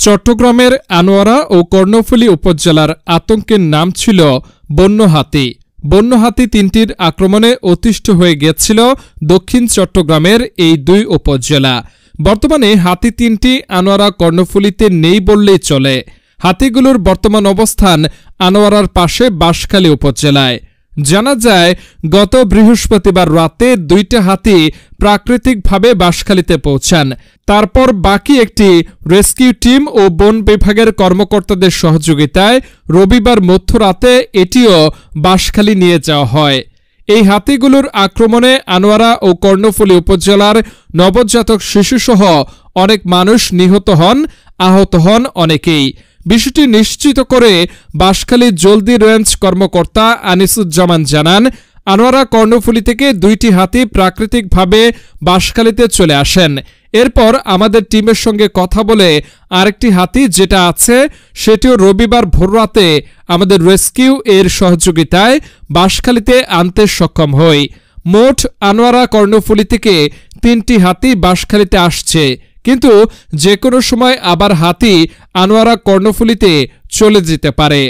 চট্টগ্রামের আনোয়ারা ও কর্ণফুলী উপজেলার আতঙ্কের নাম ছিল বন্য হাতি। বন্য হাতি তিনটির আক্রমণে অতিষ্ঠ হয়ে গিয়েছিল দক্ষিণ চট্টগ্রামের এই দুই উপজেলা। বর্তমানে হাতি তিনটি আনোয়ারা কর্ণফুলীতে নেই বললেই চলে। হাতিগুলোর বর্তমান অবস্থান আনোয়ারার পাশে বাঁশখালী উপজেলায়। জানা যায়, গত বৃহস্পতিবার রাতে দুইটা হাতি প্রাকৃতিকভাবে বাঁশখালীতে পৌঁছান। তারপর বাকি একটি রেস্কিউ টিম ও বন বিভাগের কর্মকর্তাদের সহযোগিতায় রবিবার মধ্যরাতে এটিও বাঁশখালী নিয়ে যাওয়া হয়। এই হাতিগুলোর আক্রমণে আনোয়ারা ও কর্ণফুলী উপজেলার নবজাতক শিশুসহ অনেক মানুষ নিহত হন, আহত হন অনেকেই। বিষয়টি নিশ্চিত করে বাঁশখালী জলদি রেঞ্জ কর্মকর্তা আনিসুজ্জামান জানান, আনোয়ারা কর্ণফুলী থেকে দুইটি হাতি প্রাকৃতিকভাবে বাঁশখালীতে চলে আসেন। এরপর আমাদের টিমের সঙ্গে কথা বলে আরেকটি হাতি যেটা আছে সেটিও রবিবার ভোররাতে আমাদের রেস্কিউ এর সহযোগিতায় বাঁশখালীতে আনতে সক্ষম হই। মোট আনোয়ারা কর্ণফুলী থেকে 3টি হাতি বাঁশখালীতে আসছে, কিন্তু যে কোনো সময় আবার হাতি আনোয়ারা কর্ণফুলীতে চলে যেতে পারে।